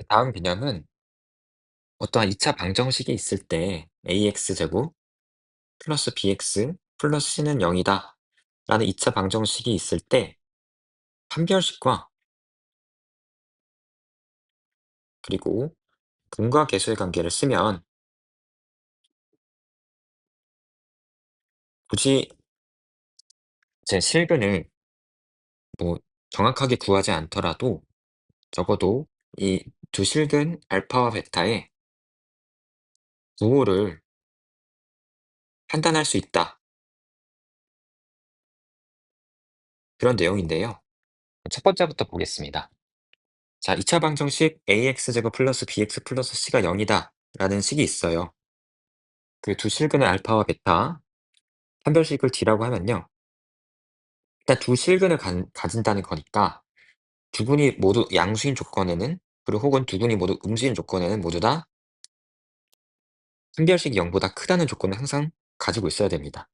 다음 개념은 어떠한 2차 방정식이 있을 때 AX 제곱 플러스 BX 플러스 C는 0이다 라는 2차 방정식이 있을 때 판별식과 그리고 분과 계수의 관계를 쓰면 굳이 제 실근을 뭐 정확하게 구하지 않더라도 적어도 이 두 실근 알파와 베타의 부호를 판단할 수 있다. 그런 내용인데요. 첫 번째부터 보겠습니다. 자, 2차 방정식 AX제곱 플러스 BX 플러스 C가 0이다 라는 식이 있어요. 그 두 실근의 알파와 베타 판별식을 D라고 하면요. 일단 두 실근을 가진다는 거니까 두 군이 모두 양수인 조건에는, 그리고 혹은 두 군이 모두 음수인 조건에는 모두 다 판별식이 0보다 크다는 조건을 항상 가지고 있어야 됩니다.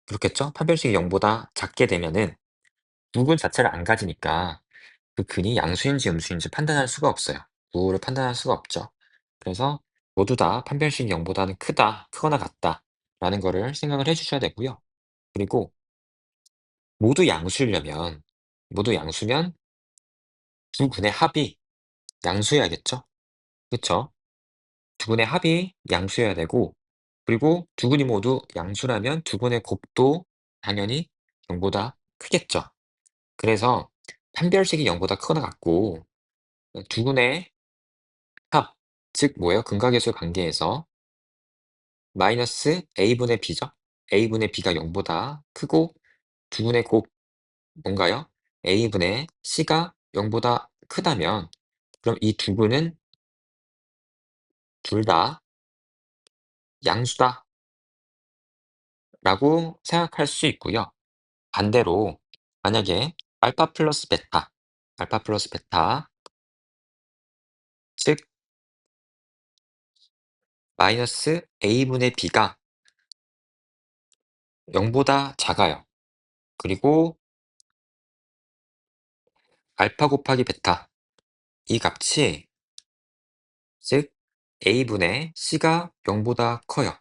그렇겠죠? 판별식이 0보다 작게 되면은 두 군 자체를 안 가지니까 그 근이 양수인지 음수인지 판단할 수가 없어요. 부호를 판단할 수가 없죠. 그래서 모두 다 판별식이 0보다는 크다, 크거나 같다 라는 거를 생각을 해 주셔야 되고요. 그리고 모두 양수려면, 모두 양수면 두 근의 합이 양수여야겠죠? 그쵸? 두 근의 합이 양수여야 되고, 그리고 두 근이 모두 양수라면 두 근의 곱도 당연히 0보다 크겠죠. 그래서 판별식이 0보다 크거나 같고 두 근의 합, 즉 뭐예요? 근과계수의 관계에서 마이너스 a분의 b죠. a분의 b가 0보다 크고 두 분의 곱 뭔가요? a분의 c가 0보다 크다면 그럼 이 두 분은 둘 다 양수다 라고 생각할 수 있고요. 반대로 만약에 알파 플러스 베타, 알파 플러스 베타, 즉 마이너스 a분의 b가 0보다 작아요. 그리고 알파 곱하기 베타, 이 값이 즉 a분의 c가 0보다 커요.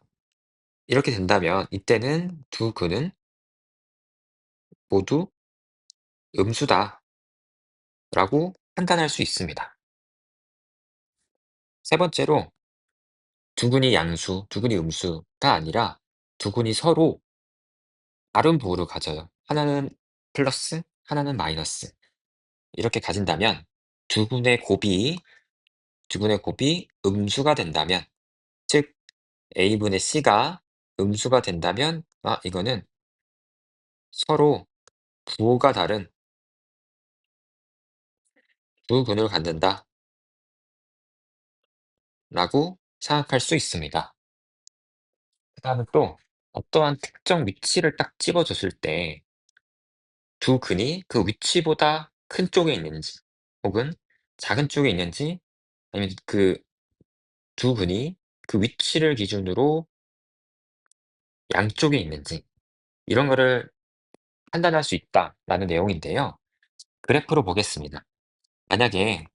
이렇게 된다면 이때는 두 근은 모두 음수다라고 판단할 수 있습니다. 세 번째로 두 근이 양수, 두 근이 음수가 아니라 두 근이 서로 다른 부호를 가져요. 하나는 플러스, 하나는 마이너스. 이렇게 가진다면 두 근의 곱이 두 근의 곱이 음수가 된다면, 즉 a분의 c가 음수가 된다면 이거는 서로 부호가 다른 두 근을 갖는다라고 생각할 수 있습니다. 그다음에 또 어떠한 특정 위치를 딱 집어 줬을 때 두 근이 그 위치보다 큰 쪽에 있는지 혹은 작은 쪽에 있는지, 아니면 그 두 근이 그 위치를 기준으로 양쪽에 있는지, 이런 거를 판단할 수 있다라는 내용인데요. 그래프로 보겠습니다. 만약에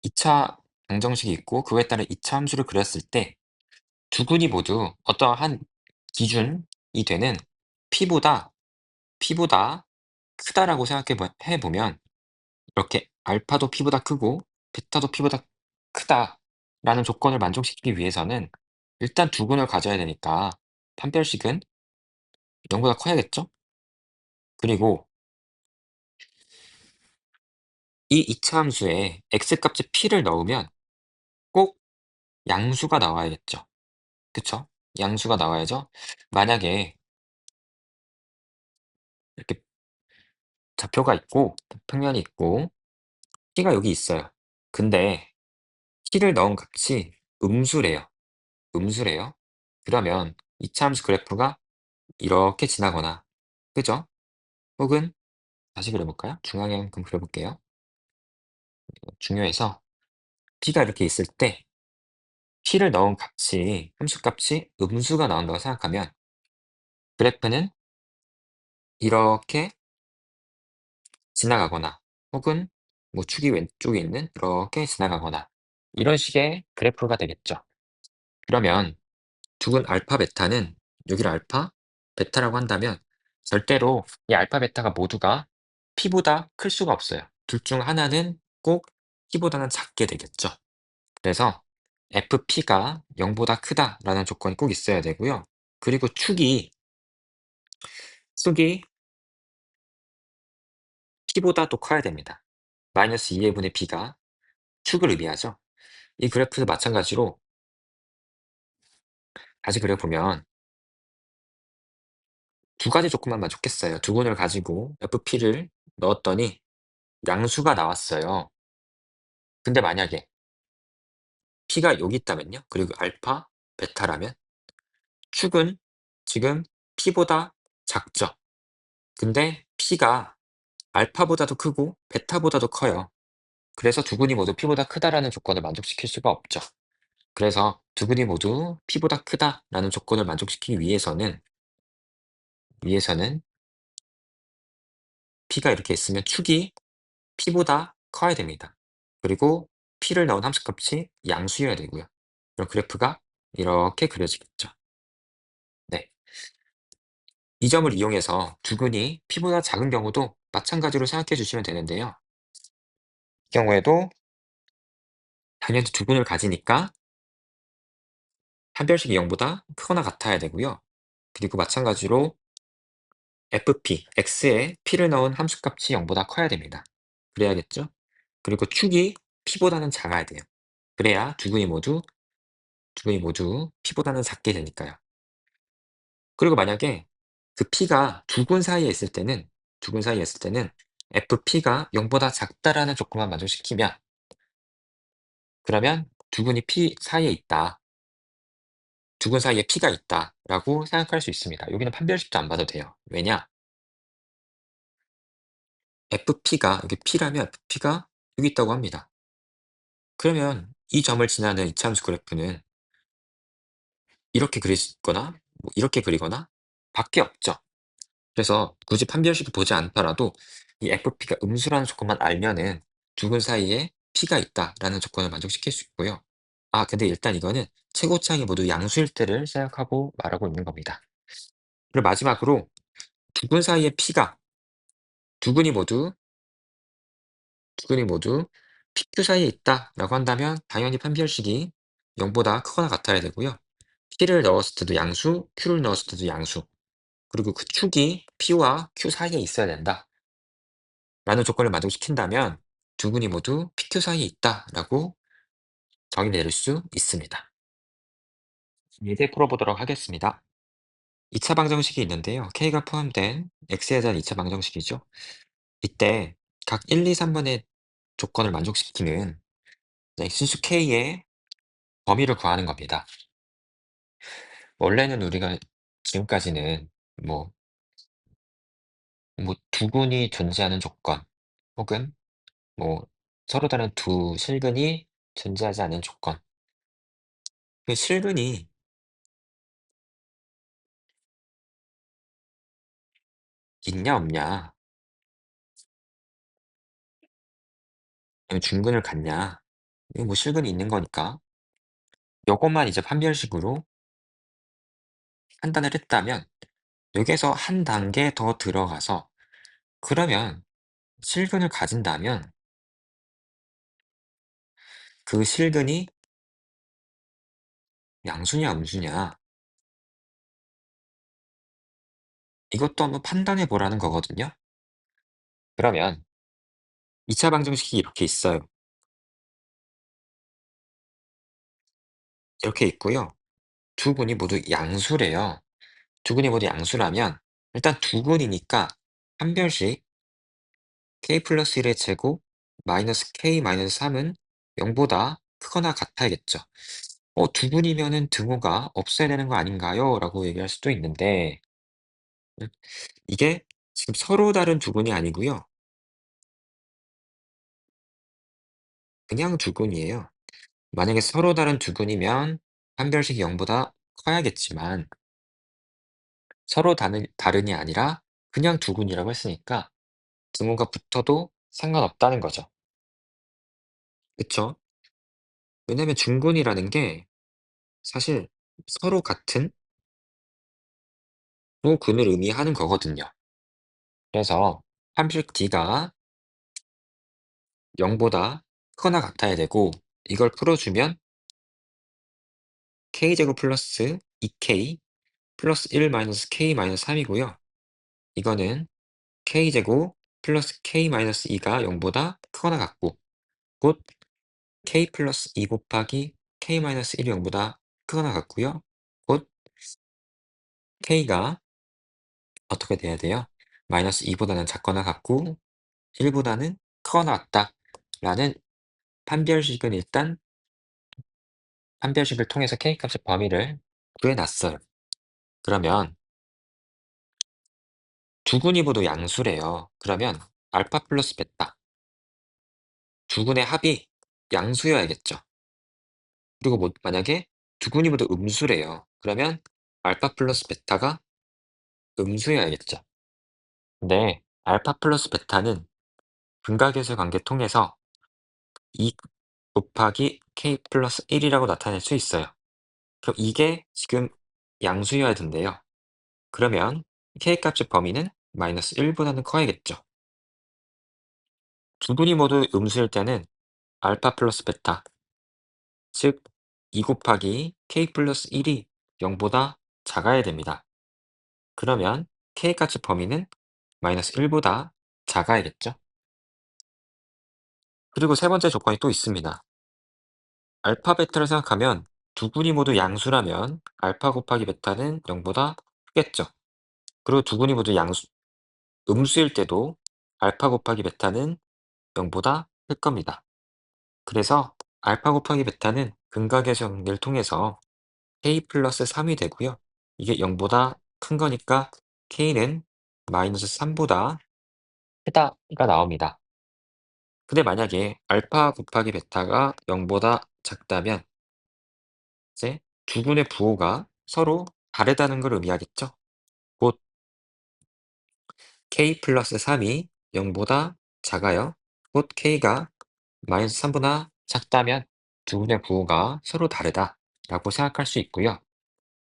2차 방정식이 있고 그거에 따른 2차 함수를 그렸을 때 두 근이 모두 어떠한 기준이 되는 P보다 크다라고 해 보면 이렇게 알파도 P보다 크고 베타도 P보다 크다라는 조건을 만족시키기 위해서는 일단 두 근을 가져야 되니까 판별식은 0보다 커야겠죠? 그리고 이 이차 함수에 X값의 P를 넣으면 꼭 양수가 나와야겠죠. 그쵸? 양수가 나와야죠. 만약에 이렇게 좌표가 있고 평면이 있고 P가 여기 있어요. 근데 P를 넣은 값이 음수래요. 음수래요. 그러면 이차 함수 그래프가 이렇게 지나거나, 그죠? 혹은 다시 그려볼까요? 중앙형큼 그려볼게요. 중요해서 P가 이렇게 있을 때 P를 넣은 값이, 함수값이 음수가 나온다고 생각하면 그래프는 이렇게 지나가거나, 혹은 뭐 축이 왼쪽에 있는 이렇게 지나가거나, 이런 식의 그래프가 되겠죠. 그러면 두근 알파, 베타는 여기를 알파, 베타라고 한다면 절대로 이 알파, 베타가 모두가 P보다 클 수가 없어요. 둘 중 하나는 꼭 P보다는 작게 되겠죠. 그래서 FP가 0보다 크다라는 조건이 꼭 있어야 되고요. 그리고 축이 P보다 또 커야 됩니다. 마이너스 2분의 B가 축을 의미하죠. 이 그래프도 마찬가지로 다시 그려보면 두 가지 조건만 만족했어요. 두근을 가지고 FP를 넣었더니 양수가 나왔어요. 근데 만약에 P가 여기 있다면요. 그리고 알파, 베타라면 축은 지금 P보다 작죠. 근데 P가 알파보다도 크고 베타보다도 커요. 그래서 두 근이 모두 P보다 크다라는 조건을 만족시킬 수가 없죠. 그래서 두 근이 모두 P보다 크다라는 조건을 만족시키기 위해서는 P가 이렇게 있으면 축이 P보다 커야 됩니다. 그리고 P를 넣은 함수값이 양수여야 되고요. 그럼 그래프가 이렇게 그려지겠죠. 네. 이 점을 이용해서 두근이 P보다 작은 경우도 마찬가지로 생각해 주시면 되는데요. 이 경우에도 당연히 두근을 가지니까 판별식이 0보다 크거나 같아야 되고요. 그리고 마찬가지로 FP, X에 P를 넣은 함수값이 0보다 커야 됩니다. 그래야겠죠? 그리고 축이 P보다는 작아야 돼요. 그래야 두 근이 모두 P보다는 작게 되니까요. 그리고 만약에 그 P가 두 근 사이에 있을 때는 FP가 0보다 작다라는 조건만 만족시키면 그러면 두 근이 P 사이에 있다. 두 근 사이에 P가 있다라고 생각할 수 있습니다. 여기는 판별식도 안 봐도 돼요. 왜냐? FP가 여기 P라면 FP가 여기 있다고 합니다. 그러면 이 점을 지나는 이차함수 그래프는 이렇게 그리거나 이렇게 그리거나 밖에 없죠. 그래서 굳이 판별식을 보지 않더라도 이 FP가 음수라는 조건만 알면은 두 근 사이에 P가 있다라는 조건을 만족시킬 수 있고요. 아, 근데 일단 이거는 최고차항이 모두 양수일 때를 생각하고 말하고 있는 겁니다. 그리고 마지막으로 두 근 사이에 P가 두 근이 모두 두 근이 모두 PQ 사이에 있다라고 한다면 당연히 판별식이 0보다 크거나 같아야 되고요. P를 넣었을 때도 양수, Q를 넣었을 때도 양수. 그리고 그 축이 P와 Q 사이에 있어야 된다라는 조건을 만족시킨다면 두 근이 모두 PQ 사이에 있다라고 정의 내릴 수 있습니다. 이제 풀어보도록 하겠습니다. 2차 방정식이 있는데요. K가 포함된 X에 대한 2차 방정식이죠. 이때 각 1, 2, 3번의 조건을 만족시키는 x수 K의 범위를 구하는 겁니다. 원래는 우리가 지금까지는 뭐, 두 근이 존재하는 조건, 혹은 뭐, 서로 다른 두 실근이 존재하지 않는 조건. 그 실근이 있냐, 없냐, 아니면 중근을 갖냐, 이거 뭐 실근이 있는 거니까. 요것만 이제 판별식으로 판단을 했다면, 여기에서 한 단계 더 들어가서, 그러면 실근을 가진다면, 그 실근이 양수냐, 음수냐, 이것도 한번 판단해 보라는 거거든요. 그러면 2차 방정식이 이렇게 있어요. 이렇게 있고요. 두 근이 모두 양수래요. 두 근이 모두 양수라면 일단 두 근이니까 판별식 k 플러스 1의 제곱 마이너스 k 마이너스 3은 0보다 크거나 같아야겠죠. 두 근이면은 등호가 없어야 되는 거 아닌가요? 라고 얘기할 수도 있는데 음, 이게 지금 서로 다른 두 근이 아니고요. 그냥 두 근이에요. 만약에 서로 다른 두 근이면 판별식이 0보다 커야겠지만 서로 다른이 아니라 그냥 두 근이라고 했으니까 등호가 붙어도 상관없다는 거죠. 그쵸? 왜냐면 중근이라는 게 사실 서로 같은 부근을 의미하는 거거든요. 그래서 함식 D가 0보다 크거나 같아야 되고 이걸 풀어주면 K제곱 플러스 2K 플러스 1 마이너스 K 마이너스 3이고요. 이거는 K제곱 플러스 K 마이너스 2가 0보다 크거나 같고 곧 K 플러스 2 곱하기 K 마이너스 1이 0보다 크거나 같고요. 곧 K가 어떻게 돼야 돼요? 마이너스 2보다는 작거나 같고 1보다는 크거나 같다 라는 판별식은 일단 판별식을 통해서 K값의 범위를 구해놨어요. 그러면 두근이 모두 양수래요. 그러면 알파 플러스 베타 두근의 합이 양수여야겠죠. 그리고 만약에 두근이 모두 음수래요. 그러면 알파 플러스 베타가 음수여야겠죠. 근데 알파 플러스 베타는 분각계수 관계 통해서 2 곱하기 K 플러스 1이라고 나타낼 수 있어요. 그럼 이게 지금 양수여야 된대요. 그러면 K값의 범위는 마이너스 1보다는 커야겠죠. 두 분이 모두 음수일 때는 알파 플러스 베타, 즉 2 곱하기 K 플러스 1이 0보다 작아야 됩니다. 그러면 K값의 범위는 마이너스 1보다 작아야겠죠. 그리고 세 번째 조건이 또 있습니다. 알파 베타를 생각하면 두 군이 모두 양수라면 알파 곱하기 베타는 0보다 크겠죠. 그리고 두 군이 모두 음수일 때도 알파 곱하기 베타는 0보다 클 겁니다. 그래서 알파 곱하기 베타는 근각의 관계를 통해서 K 플러스 3이 되고요. 이게 0보다 큰 거니까 K는 마이너스 3보다 크다가 나옵니다. 근데 만약에 알파 곱하기 베타가 0보다 작다면 이제 두 분의 부호가 서로 다르다는 걸 의미하겠죠. 곧 K 플러스 3이 0보다 작아요. 곧 K가 마이너스 3보다 작다면 두 분의 부호가 서로 다르다라고 생각할 수 있고요.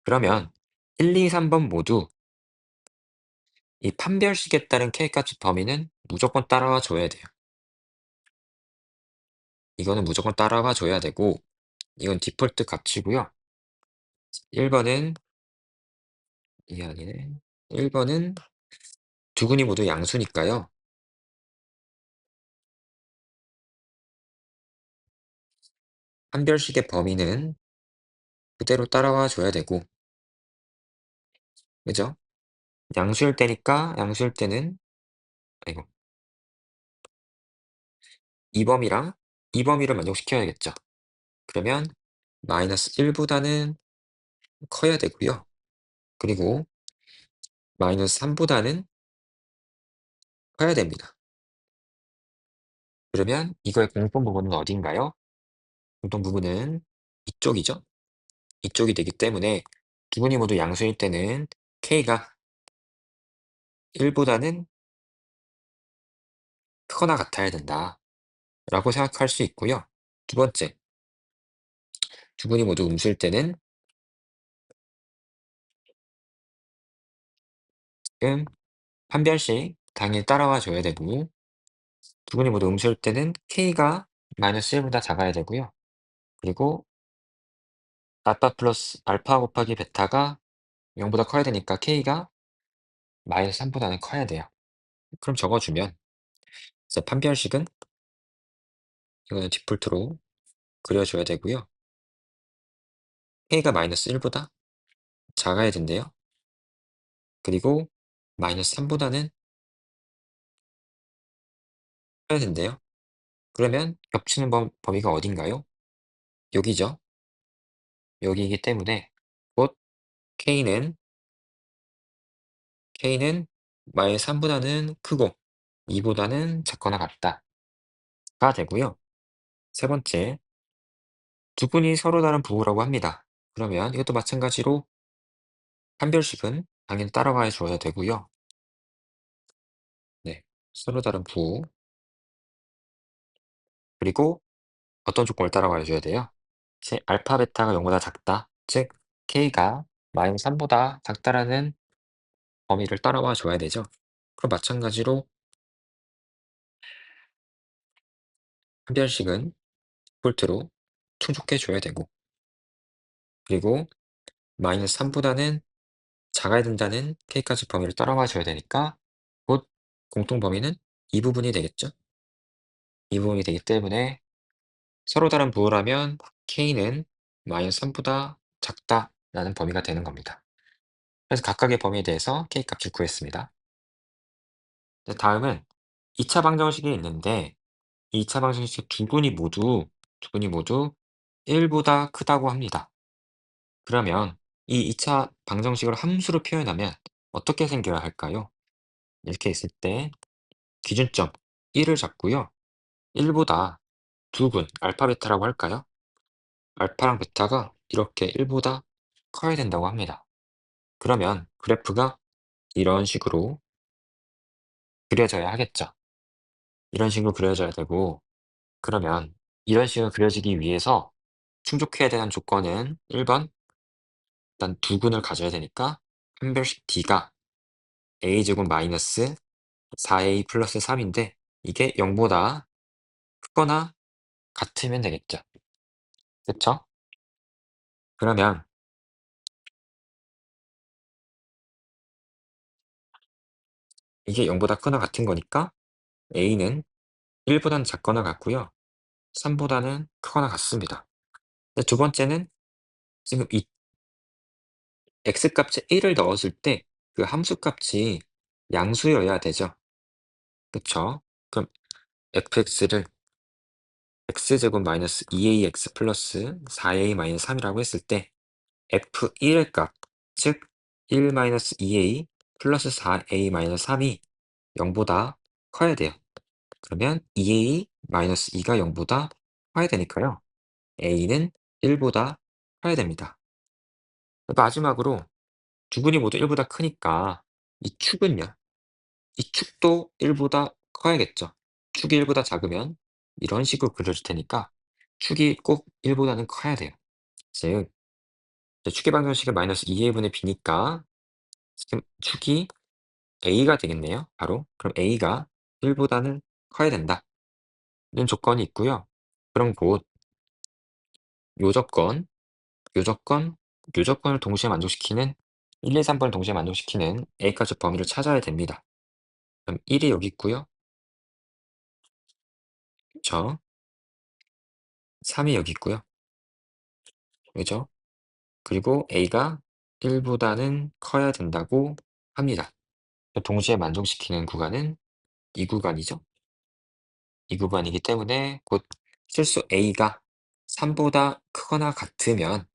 그러면 1, 2, 3번 모두 이 판별식에 따른 K값의 범위는 무조건 따라와 줘야 돼요. 이거는 무조건 따라와 줘야 되고 이건 디폴트 값이고요. 1번은 이게 아니네. 1번은 두 군이 모두 양수니까요. 판별식의 범위는 그대로 따라와 줘야 되고 그죠? 양수일 때는 아이고 이범위랑 이범위를 만족시켜야겠죠. 그러면 마이너스 1보다는 커야 되고요. 그리고 마이너스 3보다는 커야 됩니다. 그러면 이거의 공통 부분은 어딘가요? 공통 부분은 이쪽이죠. 이쪽이 되기 때문에 두 분이 모두 양수일 때는 K가 1보다는 크거나 같아야 된다 라고 생각할 수 있고요. 두 번째, 두 분이 모두 음수일 때는 지금 판별식 당연히 따라와 줘야 되고 두 분이 모두 음수일 때는 K가 마이너스 1보다 작아야 되고요. 그리고 알파 곱하기 베타가 0보다 커야 되니까 K가 마이너스 3보다는 커야 돼요. 그럼 적어주면 이제 판별식은 이거는 디폴트로 그려줘야 되고요. K가 마이너스 1보다 작아야 된대요. 그리고 마이너스 3보다는 커야 된대요. 그러면 겹치는 범위가 어딘가요? 여기죠. 여기이기 때문에 곧 K는 마이너스 3보다는 크고 2보다는 작거나 같다가 되고요. 세 번째, 두 분이 서로 다른 부호라고 합니다. 그러면 이것도 마찬가지로 판별식은 당연히 따라가 줘야 되고요. 네, 서로 다른 부호 그리고 어떤 조건을 따라가 줘야 돼요? 제 알파 베타가 0보다 작다. 즉 K가 마이너스 3보다 작다라는 범위를 따라와 줘야 되죠. 그럼 마찬가지로 판별식은 디폴트로 충족해 줘야 되고, 그리고 마이너스 3보다는 작아야 된다는 K까지 범위를 따라와 줘야 되니까 곧 공통 범위는 이 부분이 되겠죠. 이 부분이 되기 때문에 서로 다른 부호라면 K는 마이너스 3보다 작다라는 범위가 되는 겁니다. 그래서 각각의 범위에 대해서 K 값을 구했습니다. 네, 다음은 2차 방정식이 있는데, 이 2차 방정식 두 군이 모두 1보다 크다고 합니다. 그러면 이 2차 방정식을 함수로 표현하면 어떻게 생겨야 할까요? 이렇게 있을 때 기준점 1을 잡고요. 1보다 두 군, 알파 베타라고 할까요? 알파랑 베타가 이렇게 1보다 커야 된다고 합니다. 그러면 그래프가 이런 식으로 그려져야 하겠죠. 이런 식으로 그려져야 되고, 그러면 이런 식으로 그려지기 위해서 충족해야 되는 조건은 1번, 일단 두 군을 가져야 되니까 판별식 D가 a제곱 마이너스 4a 플러스 3인데 이게 0보다 크거나 같으면 되겠죠. 그쵸? 그러면 이게 0보다 크거나 같은 거니까 a는 1보다는 작거나 같고요. 3보다는 크거나 같습니다. 근데 두 번째는 지금 이 x값에 1을 넣었을 때 그 함수값이 양수여야 되죠. 그쵸? 그럼 fx를 x제곱 마이너스 2ax 플러스 4a 마이너스 3이라고 했을 때 f1의 값, 즉 1 마이너스 2a 플러스 4a 마이너스 3이 0보다 커야 돼요. 그러면 2a 마이너스 2가 0보다 커야 되니까요. a는 1보다 커야 됩니다. 마지막으로 두 분이 모두 1보다 크니까 이 축은요. 이 축도 1보다 커야겠죠. 축이 1보다 작으면 이런 식으로 그려질 테니까 축이 꼭 1보다는 커야 돼요. 즉, 이제 축의 방정식은 마이너스 2a분의 b니까 지금 축이 a가 되겠네요. 바로. 그럼 a가 1보다는 커야 된다는 조건이 있고요. 그럼 곧 요 조건, 요 조건, 요 조건을 동시에 만족시키는 1, 2, 3번을 동시에 만족시키는 a까지 범위를 찾아야 됩니다. 그럼 1이 여기 있고요. 그쵸? 3이 여기 있고요. 그죠? 그리고 a가 1보다는 커야 된다고 합니다. 동시에 만족시키는 구간은 이 구간이죠. 이 구간이기 때문에 곧 실수 a가 3보다 크거나 같으면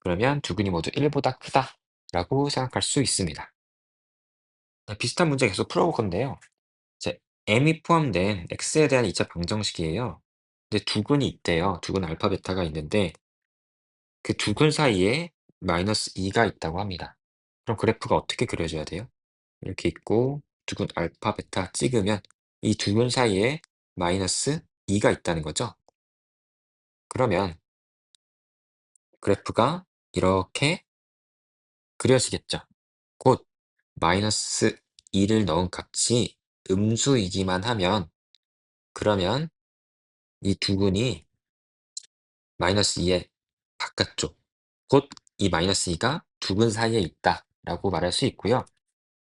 그러면 두 근이 모두 1보다 크다라고 생각할 수 있습니다. 네, 비슷한 문제 계속 풀어볼 건데요. 이제 m이 포함된 x에 대한 2차 방정식이에요. 근데 두 근이 있대요. 두 근 알파 베타가 있는데 그 두 근 사이에 마이너스 2가 있다고 합니다. 그럼 그래프가 어떻게 그려져야 돼요? 이렇게 있고 두 근 알파 베타 찍으면 이 두 근 사이에 마이너스 2가 있다는 거죠. 그러면 그래프가 이렇게 그려지겠죠. 곧 마이너스 2를 넣은 값이 음수이기만 하면 그러면 이 두 근이 마이너스 2의 바깥쪽, 곧 이 마이너스 2가 두 근 사이에 있다라고 말할 수 있고요.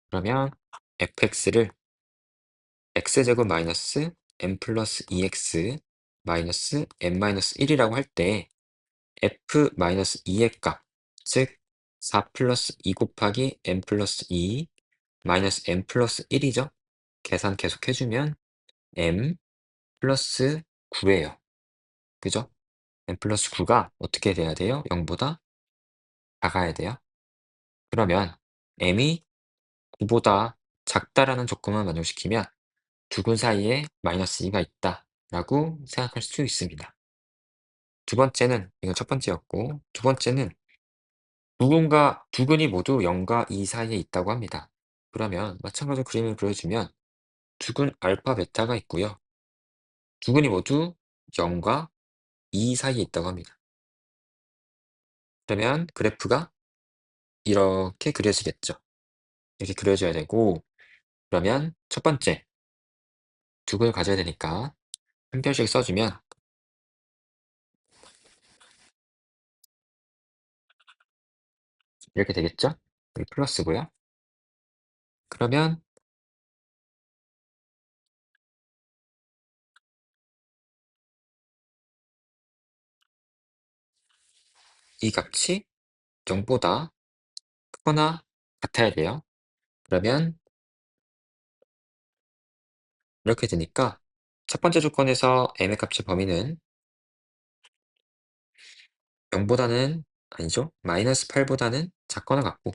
그러면 fx를 x제곱 마이너스 m 플러스 2x 마이너스 m 마이너스 1이라고 할 때 f 마이너스 2의 값, 즉 4 플러스 2 곱하기 m 플러스 2 마이너스 m 플러스 1이죠. 계산 계속 해주면 m 플러스 9예요. 그죠? m 플러스 9가 어떻게 돼야 돼요? 0보다 작아야 돼요. 그러면 m이 9보다 작다라는 조건만 만족시키면 두 근 사이에 마이너스 2가 있다라고 생각할 수 있습니다. 두 번째는 이건 첫 번째였고 두 번째는 두 근이 모두 0과 2 사이에 있다고 합니다. 그러면 마찬가지로 그림을 그려주면 두 근 알파 베타가 있고요. 두 근이 모두 0과 2 사이에 있다고 합니다. 그러면 그래프가 이렇게 그려지겠죠. 이렇게 그려져야 되고, 그러면 첫 번째, 두 근을 가져야 되니까 한 별씩 써주면 이렇게 되겠죠? 여기 플러스고요. 그러면 이 값이 0보다 크거나 같아야 돼요. 그러면 이렇게 되니까 첫 번째 조건에서 m의 값의 범위는 0보다는 아니죠. 마이너스 8보다는 작거나 같고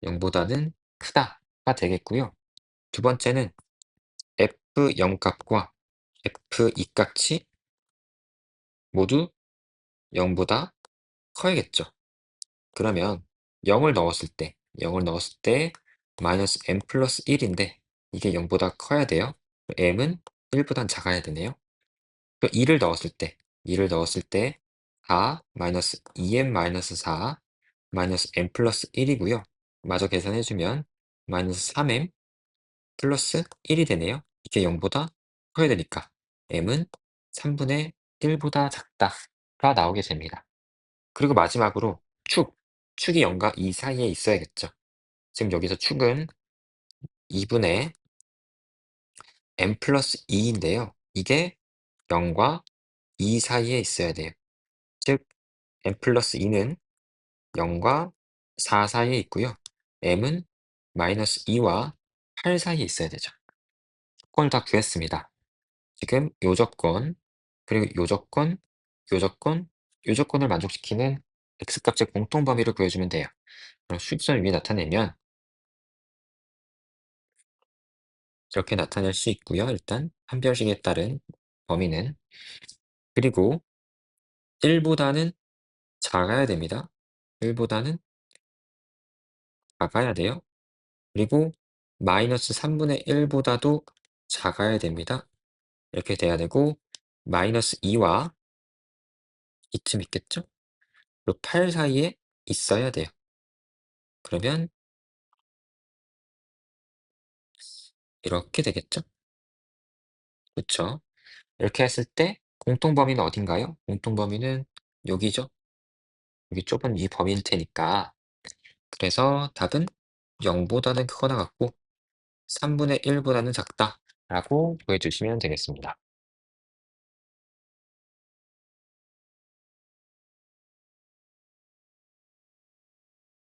0보다는 크다가 되겠고요. 두 번째는 f0 값과 f2 값이 모두 0보다 커야겠죠. 그러면 0을 넣었을 때 마이너스 m 플러스 1인데 이게 0보다 커야 돼요. m은 1보단 작아야 되네요. 또 2를 넣었을 때 4 마이너스 2m 마이너스 4 마이너스 m 플러스 1이고요. 마저 계산해주면 마이너스 3m 플러스 1이 되네요. 이게 0보다 커야 되니까 m은 3분의 1보다 작다가 나오게 됩니다. 그리고 마지막으로 축이 0과 2 사이에 있어야겠죠. 지금 여기서 축은 2분의 m 플러스 2인데요. 이게 0과 2 사이에 있어야 돼요. 즉 m 플러스 2는 0과 4 사이에 있고요. m은 마이너스 2와 8 사이에 있어야 되죠. 조건을 다 구했습니다. 지금 요 조건, 그리고 요 조건, 요 조건, 요 조건을 만족시키는 x값의 공통범위를 구해주면 돼요. 그럼 수직선 위에 나타내면 이렇게 나타낼 수 있고요. 일단 한 별씩에 따른 범위는, 그리고 1보다는 작아야 됩니다. 1보다는 작아야 돼요. 그리고 마이너스 3분의 1보다도 작아야 됩니다. 이렇게 돼야 되고 마이너스 2와 이쯤 있겠죠? 그리고 8 사이에 있어야 돼요. 그러면 이렇게 되겠죠? 그쵸? 이렇게 했을 때 공통범위는 어딘가요? 공통범위는 여기죠? 여기 좁은 이 범위일 테니까. 그래서 답은 0보다는 크거나 같고 3분의 1보다는 작다라고 구해주시면 되겠습니다.